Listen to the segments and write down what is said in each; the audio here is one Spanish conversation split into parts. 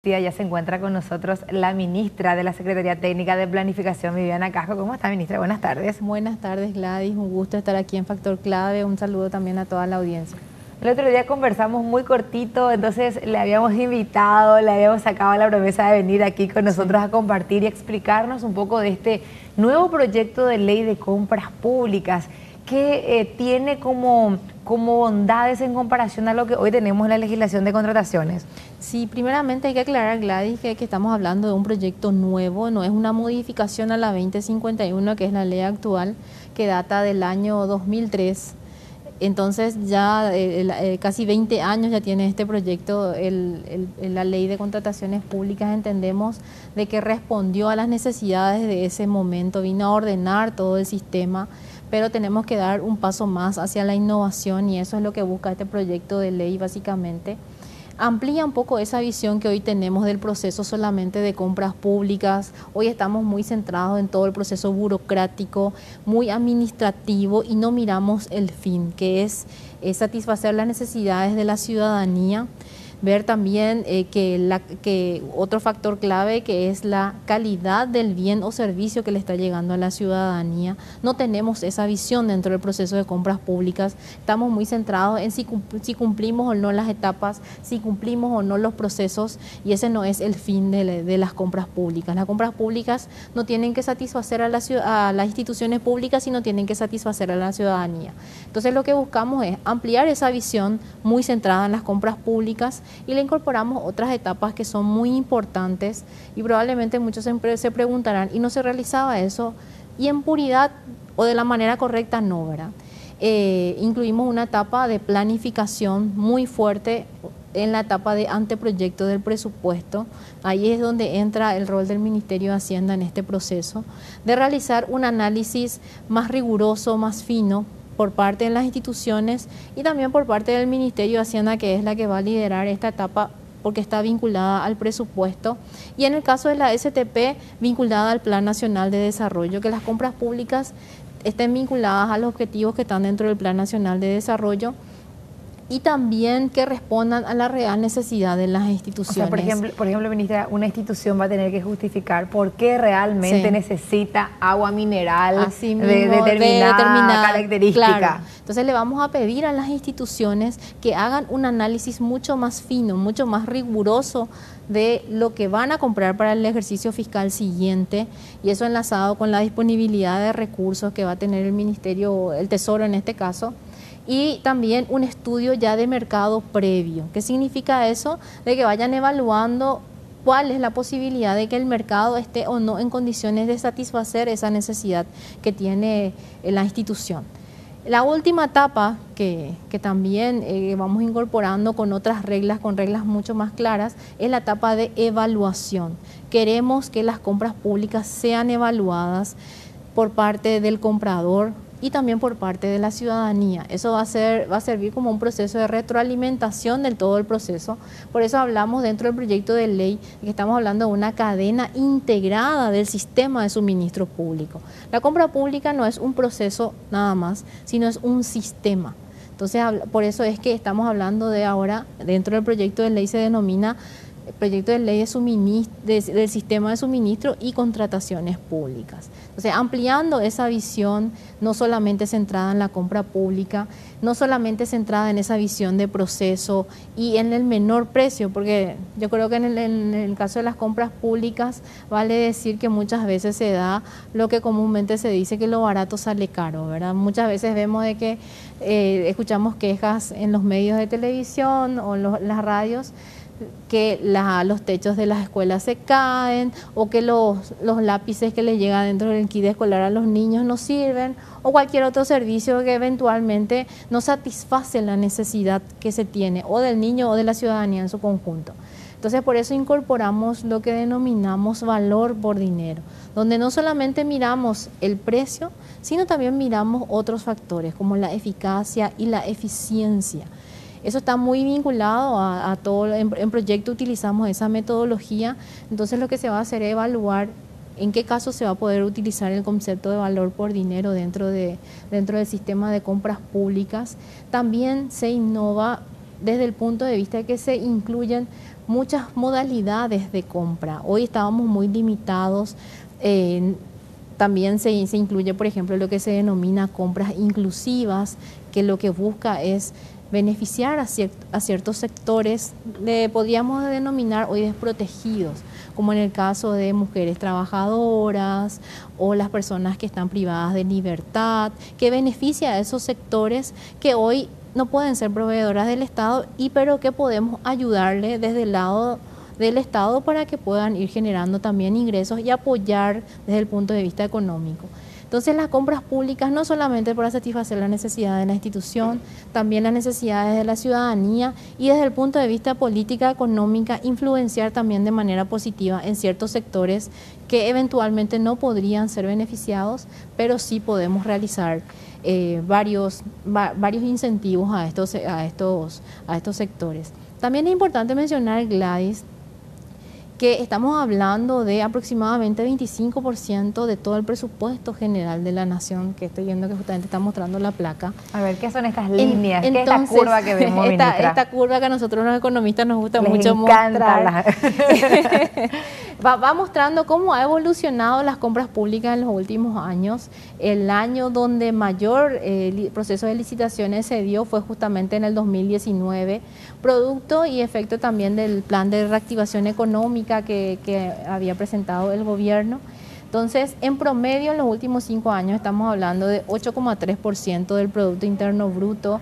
Ya se encuentra con nosotros la ministra de la Secretaría Técnica de Planificación, Viviana Casco. ¿Cómo está, ministra? Buenas tardes. Buenas tardes, Gladys. Un gusto estar aquí en Factor Clave. Un saludo también a toda la audiencia. El otro día conversamos muy cortito, entonces le habíamos invitado, le habíamos sacado la promesa de venir aquí con nosotros a compartir y explicarnos un poco de este nuevo proyecto de ley de compras públicas que tiene como bondades en comparación a lo que hoy tenemos en la legislación de contrataciones. Sí, primeramente hay que aclarar, Gladys, que estamos hablando de un proyecto nuevo, no es una modificación a la 2051, que es la ley actual, que data del año 2003. Entonces ya casi 20 años ya tiene este proyecto, la ley de contrataciones públicas. Entendemos de que respondió a las necesidades de ese momento, vino a ordenar todo el sistema, pero tenemos que dar un paso más hacia la innovación y eso es lo que busca este proyecto de ley básicamente. Amplía un poco esa visión que hoy tenemos del proceso solamente de compras públicas. Hoy estamos muy centrados en todo el proceso burocrático, muy administrativo y no miramos el fin, que es satisfacer las necesidades de la ciudadanía. Ver también que otro factor clave que es la calidad del bien o servicio que le está llegando a la ciudadanía. No tenemos esa visión dentro del proceso de compras públicas. Estamos muy centrados en si cumplimos o no las etapas, si cumplimos o no los procesos, y ese no es el fin de las compras públicas. Las compras públicas no tienen que satisfacer a las instituciones públicas, sino tienen que satisfacer a la ciudadanía. Entonces lo que buscamos es ampliar esa visión muy centrada en las compras públicas y le incorporamos otras etapas que son muy importantes y probablemente muchos se preguntarán, ¿y no se realizaba eso? Y en puridad o de la manera correcta no, ¿verdad? Incluimos una etapa de planificación muy fuerte en la etapa de anteproyecto del presupuesto. Ahí es donde entra el rol del Ministerio de Hacienda en este proceso, de realizar un análisis más riguroso, más fino, por parte de las instituciones y también por parte del Ministerio de Hacienda, que es la que va a liderar esta etapa porque está vinculada al presupuesto, y en el caso de la STP vinculada al Plan Nacional de Desarrollo, que las compras públicas estén vinculadas a los objetivos que están dentro del Plan Nacional de Desarrollo y también que respondan a la real necesidad de las instituciones. O sea, por ejemplo, ministra, una institución va a tener que justificar por qué realmente necesita agua mineral de determinada característica. Claro. Entonces le vamos a pedir a las instituciones que hagan un análisis mucho más fino, mucho más riguroso de lo que van a comprar para el ejercicio fiscal siguiente, y eso enlazado con la disponibilidad de recursos que va a tener el Ministerio, el Tesoro en este caso, y también un estudio ya de mercado previo. ¿Qué significa eso? De que vayan evaluando cuál es la posibilidad de que el mercado esté o no en condiciones de satisfacer esa necesidad que tiene la institución. La última etapa que también vamos incorporando con otras reglas, con reglas mucho más claras, es la etapa de evaluación. Queremos que las compras públicas sean evaluadas por parte del comprador y también por parte de la ciudadanía. Eso va a servir como un proceso de retroalimentación del todo el proceso. Por eso hablamos dentro del proyecto de ley que estamos hablando de una cadena integrada del sistema de suministro público. La compra pública no es un proceso nada más, sino es un sistema. Entonces, por eso es que estamos hablando de ahora, dentro del proyecto de ley se denomina proyecto de ley del sistema de suministro y contrataciones públicas. Entonces, ampliando esa visión, no solamente centrada en la compra pública, no solamente centrada en esa visión de proceso y en el menor precio, porque yo creo que en el caso de las compras públicas vale decir que muchas veces se da lo que comúnmente se dice que lo barato sale caro, ¿verdad? Muchas veces vemos de que escuchamos quejas en los medios de televisión o las radios, que los techos de las escuelas se caen o que los lápices que les llegan dentro del kit escolar a los niños no sirven o cualquier otro servicio que eventualmente no satisface la necesidad que se tiene o del niño o de la ciudadanía en su conjunto. Entonces, por eso incorporamos lo que denominamos valor por dinero, donde no solamente miramos el precio, sino también miramos otros factores como la eficacia y la eficiencia. Eso está muy vinculado a todo, en proyecto utilizamos esa metodología, entonces lo que se va a hacer es evaluar en qué caso se va a poder utilizar el concepto de valor por dinero dentro del sistema de compras públicas. También se innova desde el punto de vista de que se incluyen muchas modalidades de compra. Hoy estábamos muy limitados. También se incluye, por ejemplo, lo que se denomina compras inclusivas, que lo que busca es beneficiar a ciertos sectores, le podríamos denominar hoy desprotegidos, como en el caso de mujeres trabajadoras o las personas que están privadas de libertad, que beneficia a esos sectores que hoy no pueden ser proveedoras del Estado, pero que podemos ayudarle desde el lado del Estado para que puedan ir generando también ingresos y apoyar desde el punto de vista económico. Entonces las compras públicas no solamente para satisfacer la necesidad de la institución, también las necesidades de la ciudadanía y desde el punto de vista política económica influenciar también de manera positiva en ciertos sectores que eventualmente no podrían ser beneficiados, pero sí podemos realizar varios incentivos a estos sectores. También es importante mencionar, Gladys, que estamos hablando de aproximadamente 25% de todo el presupuesto general de la nación, que estoy viendo que justamente está mostrando la placa. A ver, ¿qué son estas líneas? ¿Qué es esta curva que vemos, ministra? Esta curva que a nosotros los economistas nos gusta Les mucho encanta mostrar. Va mostrando cómo ha evolucionado las compras públicas en los últimos años. El año donde mayor proceso de licitaciones se dio fue justamente en el 2019, producto y efecto también del plan de reactivación económica que había presentado el gobierno. Entonces, en promedio, en los últimos 5 años estamos hablando de 8,3% del Producto Interno Bruto,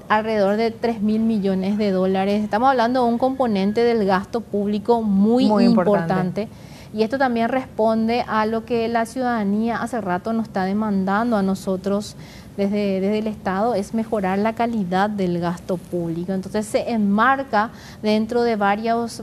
alrededor de 3.000 millones de dólares. Estamos hablando de un componente del gasto público muy importante. Y esto también responde a lo que la ciudadanía hace rato nos está demandando a nosotros desde el Estado, es mejorar la calidad del gasto público. Entonces se enmarca dentro de varias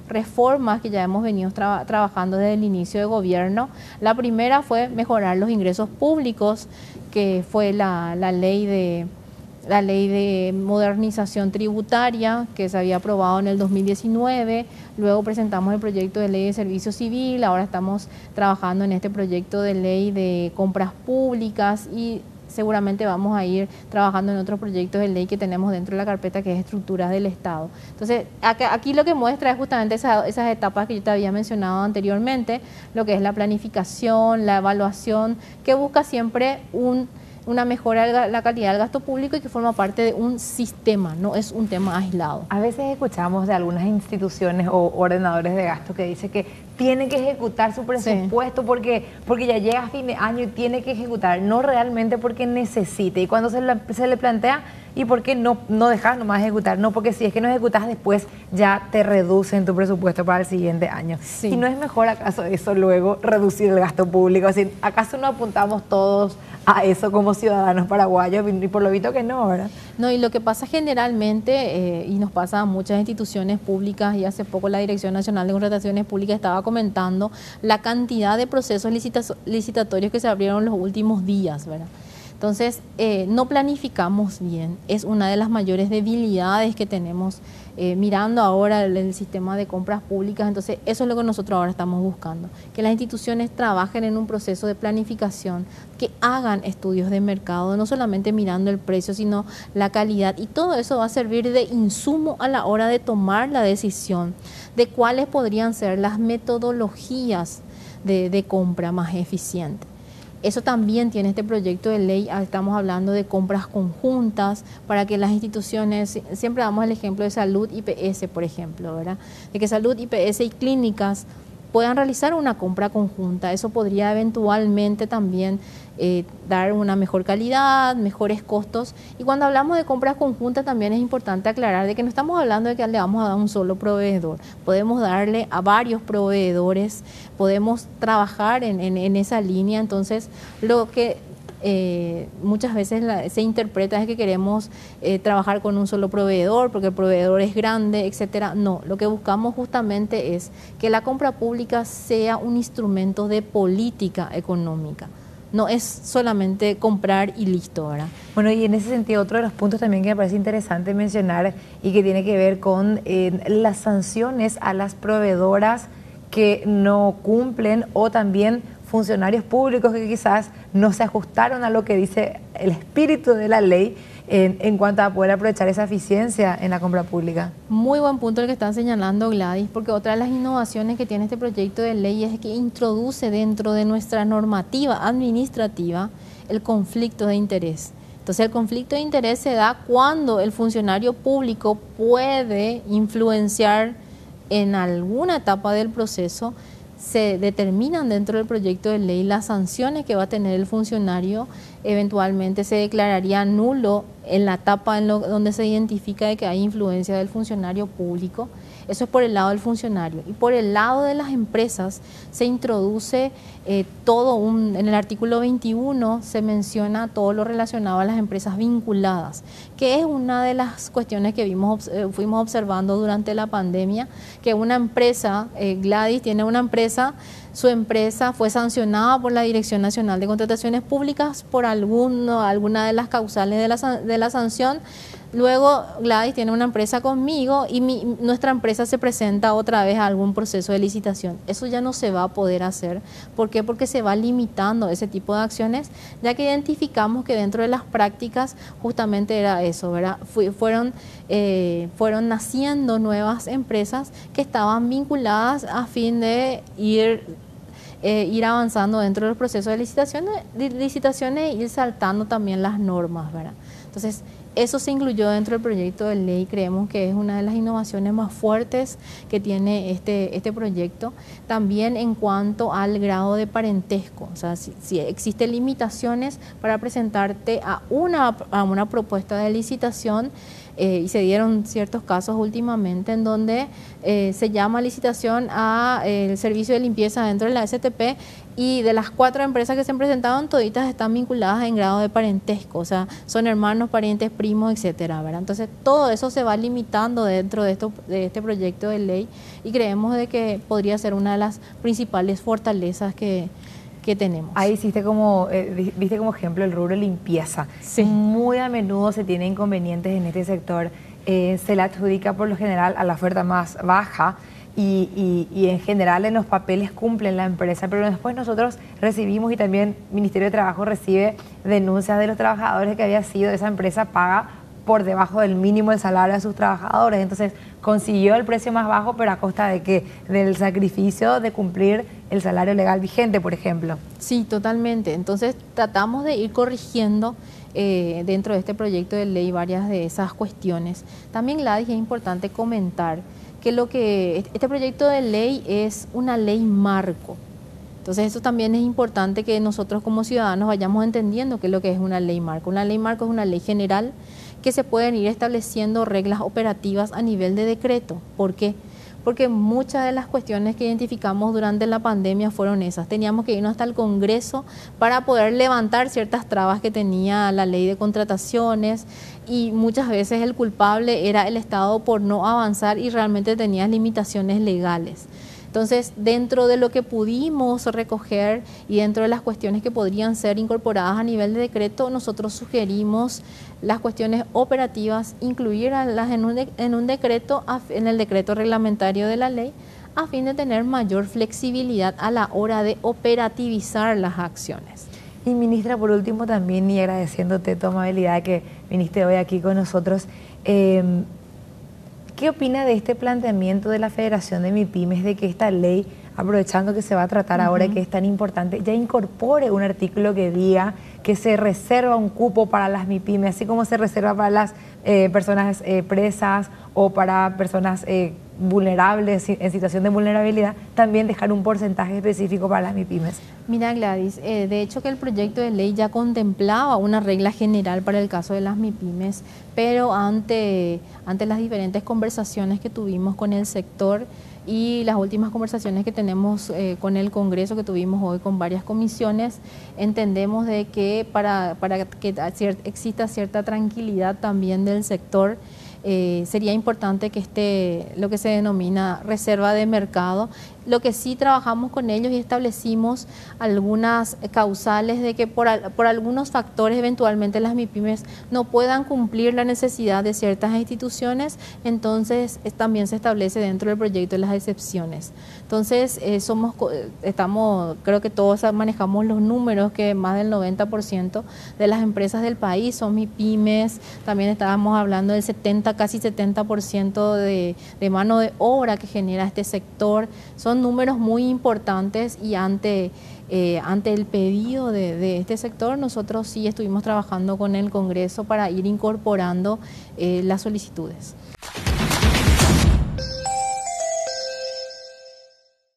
reformas que ya hemos venido trabajando desde el inicio de gobierno. La primera fue mejorar los ingresos públicos, que fue la ley de modernización tributaria que se había aprobado en el 2019, luego presentamos el proyecto de ley de servicio civil, ahora estamos trabajando en este proyecto de ley de compras públicas y seguramente vamos a ir trabajando en otros proyectos de ley que tenemos dentro de la carpeta, que es estructuras del Estado. Entonces, aquí lo que muestra es justamente esas etapas que yo te había mencionado anteriormente, lo que es la planificación, la evaluación, que busca siempre una mejora de la calidad del gasto público y que forma parte de un sistema, no es un tema aislado. A veces escuchamos de algunas instituciones o ordenadores de gasto que dicen que tienen que ejecutar su presupuesto porque ya llega a fin de año y tiene que ejecutar, no realmente porque necesite. Y cuando se le plantea, ¿y por qué no dejar nomás ejecutar? No, porque si es que no ejecutas después ya te reducen tu presupuesto para el siguiente año. Sí. ¿Y no es mejor acaso eso luego reducir el gasto público? Es decir, ¿acaso no apuntamos todos a eso como ciudadanos paraguayos? Y por lo visto que no, ¿verdad? No, y lo que pasa generalmente, y nos pasa a muchas instituciones públicas, y hace poco la Dirección Nacional de Contrataciones Públicas estaba comentando la cantidad de procesos licitatorios que se abrieron en los últimos días, ¿verdad? Entonces, no planificamos bien, es una de las mayores debilidades que tenemos mirando ahora el sistema de compras públicas. Entonces, eso es lo que nosotros ahora estamos buscando, que las instituciones trabajen en un proceso de planificación, que hagan estudios de mercado, no solamente mirando el precio, sino la calidad, y todo eso va a servir de insumo a la hora de tomar la decisión de cuáles podrían ser las metodologías de compra más eficientes. Eso también tiene este proyecto de ley. Estamos hablando de compras conjuntas para que las instituciones, siempre damos el ejemplo de salud, IPS, por ejemplo, ¿verdad? De que salud, IPS y clínicas puedan realizar una compra conjunta. Eso podría eventualmente también dar una mejor calidad, mejores costos. Y cuando hablamos de compras conjuntas también es importante aclarar de que no estamos hablando de que le vamos a dar a un solo proveedor. Podemos darle a varios proveedores, podemos trabajar en esa línea. Entonces, lo que muchas veces se interpreta es que queremos trabajar con un solo proveedor porque el proveedor es grande, etcétera. No, lo que buscamos justamente es que la compra pública sea un instrumento de política económica. No es solamente comprar y listo, ¿verdad? Bueno, y en ese sentido, otro de los puntos también que me parece interesante mencionar y que tiene que ver con las sanciones a las proveedoras que no cumplen, o también funcionarios públicos que quizás no se ajustaron a lo que dice el espíritu de la ley, en cuanto a poder aprovechar esa eficiencia en la compra pública. Muy buen punto el que están señalando, Gladys, porque otra de las innovaciones que tiene este proyecto de ley es que introduce dentro de nuestra normativa administrativa el conflicto de interés. Entonces el conflicto de interés se da cuando el funcionario público puede influenciar en alguna etapa del proceso. Se determinan dentro del proyecto de ley las sanciones que va a tener el funcionario. Eventualmente se declararía nulo en la etapa donde se identifica de que hay influencia del funcionario público. Eso es por el lado del funcionario. Y por el lado de las empresas se introduce en el artículo 21 se menciona todo lo relacionado a las empresas vinculadas, que es una de las cuestiones que fuimos observando durante la pandemia, que una empresa, Gladys tiene una empresa, su empresa fue sancionada por la Dirección Nacional de Contrataciones Públicas por alguna de las causales de la sanción. Luego Gladys tiene una empresa conmigo y nuestra empresa se presenta otra vez a algún proceso de licitación. Eso ya no se va a poder hacer. ¿Por qué? Porque se va limitando ese tipo de acciones, ya que identificamos que dentro de las prácticas justamente era eso, ¿verdad? Fueron naciendo nuevas empresas que estaban vinculadas a fin de ir avanzando dentro del proceso de licitaciones e ir saltando también las normas, ¿verdad? Entonces, eso se incluyó dentro del proyecto de ley. Creemos que es una de las innovaciones más fuertes que tiene este proyecto. También en cuanto al grado de parentesco, o sea, si existen limitaciones para presentarte a una propuesta de licitación, y se dieron ciertos casos últimamente en donde se llama licitación a el servicio de limpieza dentro de la STP, y de las 4 empresas que se han presentado, toditas están vinculadas en grado de parentesco, o sea, son hermanos, parientes, primos, etcétera, ¿verdad? Entonces, todo eso se va limitando dentro de este proyecto de ley, y creemos de que podría ser una de las principales fortalezas que tenemos. Ahí viste como ejemplo el rubro limpieza. Sí. Muy a menudo se tienen inconvenientes en este sector. Se le adjudica por lo general a la oferta más baja y en general en los papeles cumplen la empresa, pero después nosotros recibimos, y también el Ministerio de Trabajo recibe denuncias de los trabajadores que había sido esa empresa paga por debajo del mínimo del salario de sus trabajadores. Entonces consiguió el precio más bajo, pero a costa de ¿qué? Del sacrificio de cumplir el salario legal vigente, por ejemplo. Sí, totalmente. Entonces tratamos de ir corrigiendo dentro de este proyecto de ley varias de esas cuestiones. También, Gladys, es importante comentar que este proyecto de ley es una ley marco. Entonces eso también es importante que nosotros como ciudadanos vayamos entendiendo qué es lo que es una ley marco. Una ley marco es una ley general que se pueden ir estableciendo reglas operativas a nivel de decreto. ¿Por qué? Porque muchas de las cuestiones que identificamos durante la pandemia fueron esas. Teníamos que irnos hasta el Congreso para poder levantar ciertas trabas que tenía la ley de contrataciones, y muchas veces el culpable era el Estado por no avanzar y realmente tenía limitaciones legales. Entonces, dentro de lo que pudimos recoger y dentro de las cuestiones que podrían ser incorporadas a nivel de decreto, nosotros sugerimos las cuestiones operativas, incluirlas en un decreto, en el decreto reglamentario de la ley, a fin de tener mayor flexibilidad a la hora de operativizar las acciones. Y ministra, por último también, y agradeciéndote tu amabilidad que viniste hoy aquí con nosotros, ¿qué opina de este planteamiento de la Federación de MIPYMES de que esta ley, aprovechando que se va a tratar ahora y que es tan importante, ya incorpore un artículo que diga que se reserva un cupo para las MIPYMES, así como se reserva para las personas presas o para personas vulnerables, en situación de vulnerabilidad, también dejar un porcentaje específico para las MIPYMES? Mira, Gladys, de hecho que el proyecto de ley ya contemplaba una regla general para el caso de las MIPYMES, pero ante las diferentes conversaciones que tuvimos con el sector y las últimas conversaciones que tenemos con el Congreso, que tuvimos hoy con varias comisiones, entendemos de que para que exista cierta tranquilidad también del sector, sería importante que lo que se denomina reserva de mercado, Lo que sí trabajamos con ellos y establecimos algunas causales de que por algunos factores eventualmente las MIPYMES no puedan cumplir la necesidad de ciertas instituciones, entonces también se establece dentro del proyecto las excepciones. Entonces creo que todos manejamos los números que más del 90% de las empresas del país son MIPYMES, también estábamos hablando del 70, casi 70% de mano de obra que genera este sector. Son números muy importantes y ante el pedido de este sector, nosotros sí estuvimos trabajando con el Congreso para ir incorporando las solicitudes.